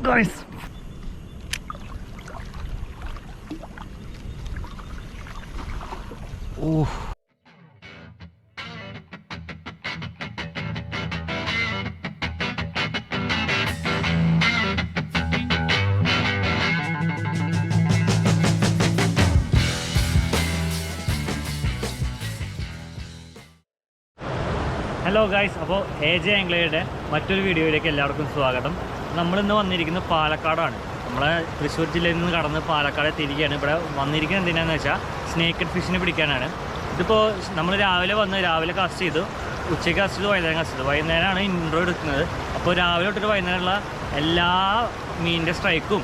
Guys hello guys, അപ്പോൾ AJ ആംഗ്ലയുടെ മറ്റൊരു വീഡിയോയിലേക്ക് എല്ലാവർക്കും സ്വാഗതം. നമ്മളിന്ന് വന്നിരിക്കുന്നത് പാലക്കാടാണ്. നമ്മളെ തൃശ്ശൂർ ജില്ലയിൽ നിന്ന് കടന്ന് പാലക്കാട് തിരികെയാണ്. ഇവിടെ വന്നിരിക്കുന്നത് എന്തിനാണെന്ന് വെച്ചാൽ സ്നേക്കഡ് ഫിഷിനെ പിടിക്കാനാണ്. ഇതിപ്പോൾ നമ്മൾ രാവിലെ കാസ്റ്റ് ചെയ്തു, ഉച്ചയ്ക്ക് കാസ്റ്റ് ചെയ്തു, വൈകുന്നേരം കാസ്റ്റ് ചെയ്തു. വൈകുന്നേരമാണ് ഇൻട്രോ എടുക്കുന്നത്. അപ്പോൾ രാവിലെ തൊട്ടിട്ട് വൈകുന്നേരമുള്ള എല്ലാ മീനിൻ്റെ സ്ട്രൈക്കും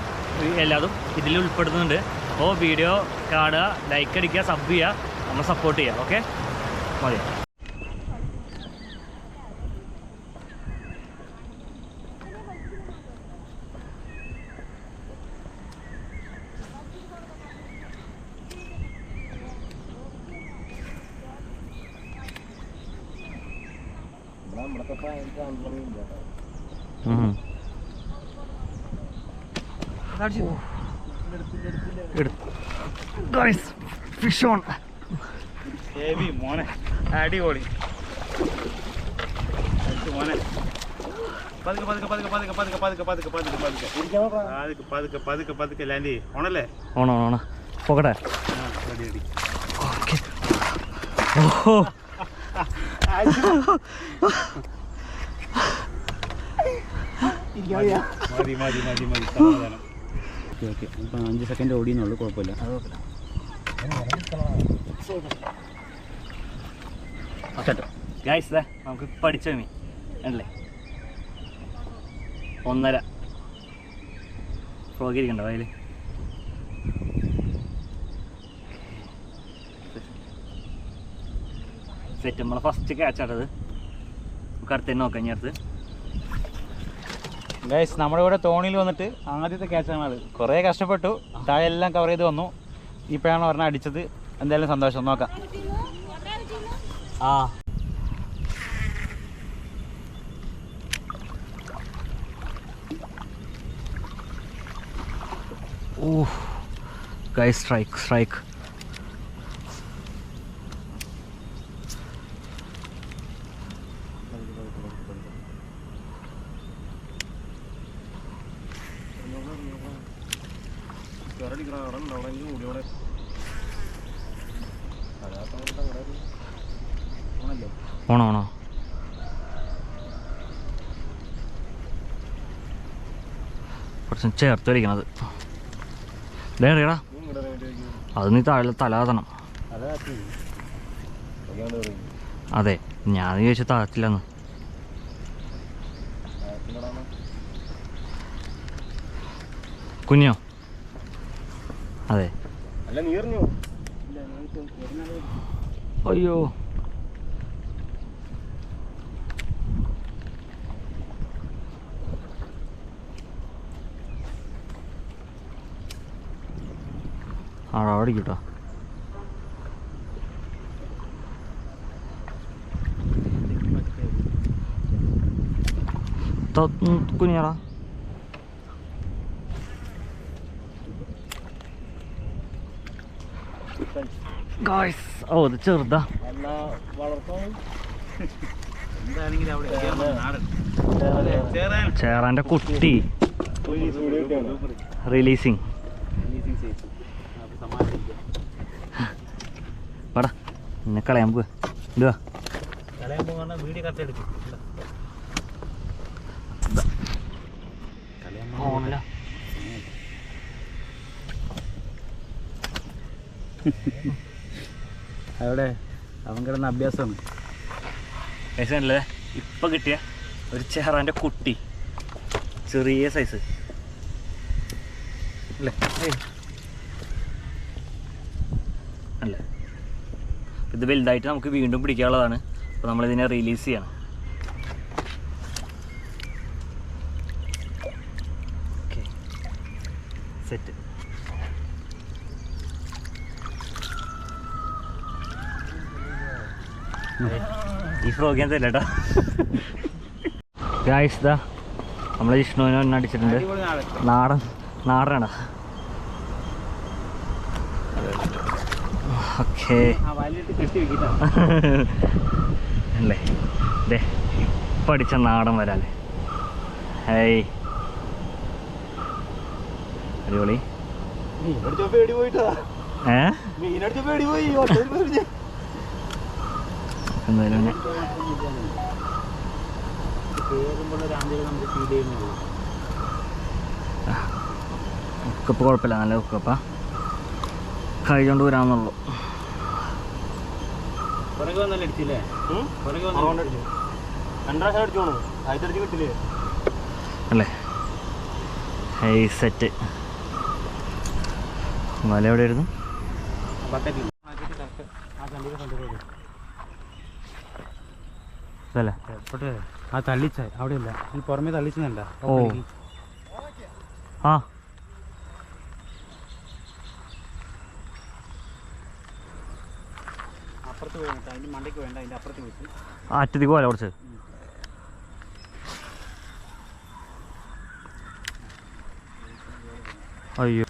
എല്ലാതും ഇതിൽ ഉൾപ്പെടുന്നുണ്ട്. അപ്പോൾ വീഡിയോ കാണുക, ലൈക്ക് അടിക്കുക, സബ് ചെയ്യുക, നമ്മൾ സപ്പോർട്ട് ചെയ്യുക. ഓക്കെ, മതി. Guys, fish on. Heavy മോനെ, അടിപൊളി മോനെ. പതുക്കെ ലാൻഡ് ചെയ്യ്. ഓണല്ലേ? ഓണ പോകട്ടെ. ഓഹോ, മതി സമാധാനം. ഓക്കെ, ഇപ്പം 5 സെക്കൻഡ് ഓടിയെന്നുള്ളൂ, കുഴപ്പമില്ല. ഗൈസ്, നമുക്ക് പഠിച്ച മീൻ അല്ലേ, 1.5 ഫ്രോഗ് ഇരിക്കണ്ടോ അതിൽ. സെറ്റ് നമ്മളെ ഫസ്റ്റ് ക്യാച്ചാട്ടത്. നമുക്ക് അടുത്തന്നെ നോക്കാം. ഇനി അടുത്ത് ഗൈസ്, നമ്മുടെ ഇവിടെ തോണിയിൽ വന്നിട്ട് ആദ്യത്തെ ക്യാച്ചാണ് അത്. കുറേ കഷ്ടപ്പെട്ടു, താഴെ എല്ലാം കവർ ചെയ്ത് വന്നു. ഇപ്പോഴാണ് ഒരെണ്ണം അടിച്ചത്. എന്തായാലും സന്തോഷം. നോക്കാം. Guys, strike. ഓണോ കുറച്ച് ചേർത്ത് വലിക്കണത്. അറിയടാ, അത് നീ താഴെ തലാതണം. അതെ, ഞാൻ ചോദിച്ചാൽ താഴത്തില്ലെന്ന്. കുഞ്ഞോ? അതെ. അയ്യോ, അവിടെ കേട്ടോ. കുഞ്ഞാടാ. ഗായ്സ്, ഇത് ചെറുതാ. ചേറാൻ്റെ കുട്ടി റിലീസിങ്. പടാ, എന്നെ കളയാൻ പോവാ. ഇതുവാ വീഡിയോ കത്തെടുക്കും. അവിടെ അവൻ കിടന്ന അഭ്യാസമാണ്. പൈസല്ലേ ഇപ്പം കിട്ടിയ ഒരു ചേറാൻ്റെ കുട്ടി, ചെറിയ സൈസ് അല്ലേ അല്ലേ. ഇത് വലുതായിട്ട് നമുക്ക് വീണ്ടും പിടിക്കാനുള്ളതാണ്. അപ്പോൾ നമ്മളിതിനെ റിലീസ് ചെയ്യണം. Okay, set. ഈ ഫ്രോഗ് ഞാൻ തരട്ടോ ഗായ്സ് ഇതാ നമ്മൾ വിഷ്ണുവിനെ ഒന്ന് അടിച്ചിട്ടുണ്ട്. നാടനാണ്. ഓക്കെ അല്ലേ ദേ ഇപ്പം അടിച്ച നാടൻ വരാല്ലേ. ഹേയ് അടിപൊളി. എന്തായാലും ഉക്കപ്പ് കുഴപ്പമില്ല, നല്ല ഉക്കപ്പ. കഴിച്ചോണ്ട് വരാമെന്നുള്ളൂ. അല്ലേ ഹൈ സെറ്റ്. വല എവിടെയായിരുന്നു? ഇതല്ലേ ആ തള്ളിച്ച അവിടെ ഇല്ല, ഈ പുറമേ തള്ളിച്ചുണ്ട. ഓ ആ അപ്പുറത്ത് പോയി അതിൻ്റെ മണ്ടയ്ക്ക് വേണ്ട, അതിൻ്റെ അപ്പുറത്ത് പോയിട്ട് ആറ്റത്തേക്ക് പോലെ കുറച്ച്. അയ്യോ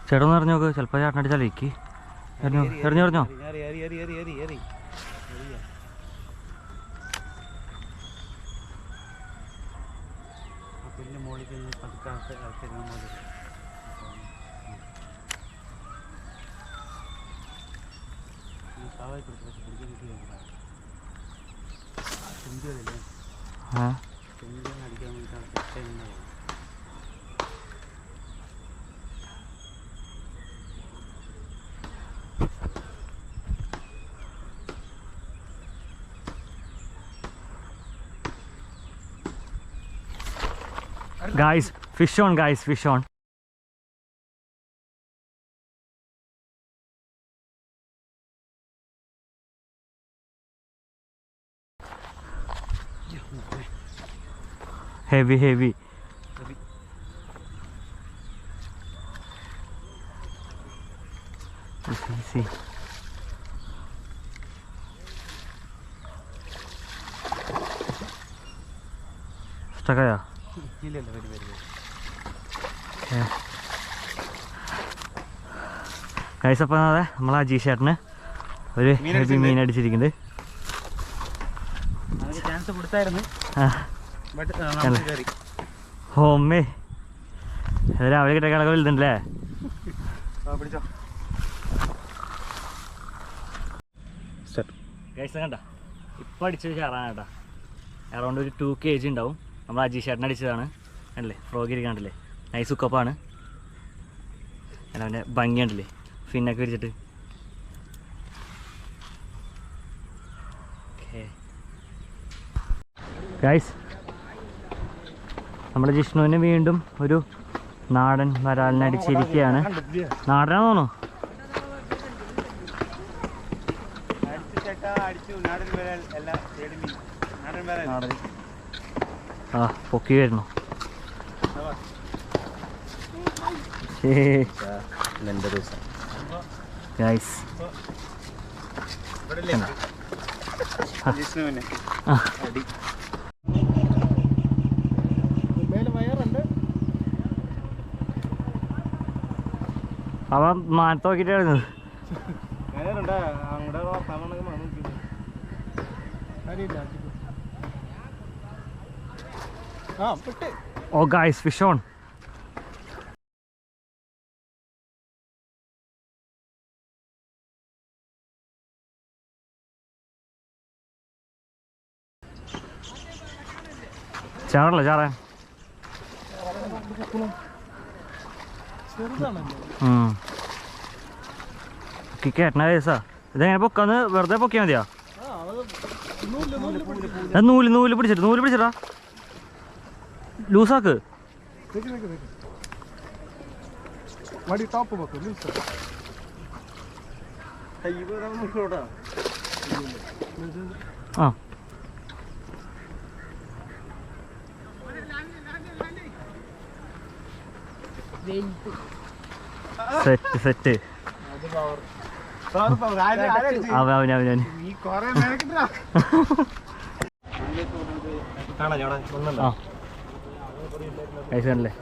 ചേട്ടൻ എറിഞ്ഞു നോക്ക്, ചിലപ്പോൾ ചേട്ടൻ അടിച്ചാലേക്ക്. എറിഞ്ഞോ Guys, fish on guys, fish on. Heavy. See. Stuck ആയാ? ഗൈസ്, അപ്പം അതെ നമ്മൾ അജീഷ് ചേട്ടന് ഒരു ഹെവി മീൻ അടിച്ചിരിക്കുന്നത്. ഹോമേ രാവിലെ കിട്ടിയ കടകൾ വലുതുണ്ടല്ലേ. ഗൈസ് കണ്ട ഇപ്പം അടിച്ചത് ചാറാണ് കേട്ടോ. അറൗണ്ട് ഒരു 2 kg ഉണ്ടാവും. നമ്മൾ അജീഷ് ചേട്ടൻ അടിച്ചതാണ് അല്ലേ. ഫ്രോഗ് ഇരിക്കാണ്ടല്ലേ, നൈസ് ഉക്കപ്പാണ്. അല്ല അവൻ്റെ ഭംഗിയുണ്ടല്ലേ, ഫിന്നൊക്കെ വിരിച്ചിട്ട്. ഗൈസ്, നമ്മുടെ ജിഷ്ണുവിന് വീണ്ടും ഒരു നാടൻ വരാലിനെ അടിച്ചിരിക്കുകയാണ്. നാടനാന്ന് തോന്നുന്നു. ആ പൊക്കി വരുന്നു. ഗൈസ് അവൻ മാനത്ത് നോക്കിയിട്ടായിരുന്നു. ഓ ഗൈസ്, ഫിഷ് ഓൺ. ചാറല്ല ചാറാൻ. കേട്ടണ കേസാ. ഇതെങ്ങനെ പൊക്കാന്ന് വെറുതെ പൊക്കിയാൽ മതിയാ? നൂല് പിടിച്ചിട്ടാ ലൂസാക്ക്. ആ സെറ്റ് സെറ്റ് അവൻ ആ കഴിച്ചല്ലേ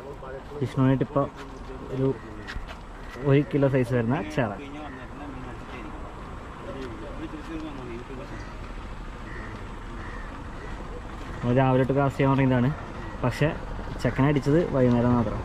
വിഷ്ണുവിനായിട്ട് ഇപ്പോൾ ഒരു 1 കിലോ സൈസ് വരുന്ന ചേറ. രാവിലെ തൊട്ട് കാസ്റ്റ് ചെയ്യാൻ തുടങ്ങിയതാണ്, പക്ഷേ ചെക്കനടിച്ചത് വൈകുന്നേരം മാത്രം.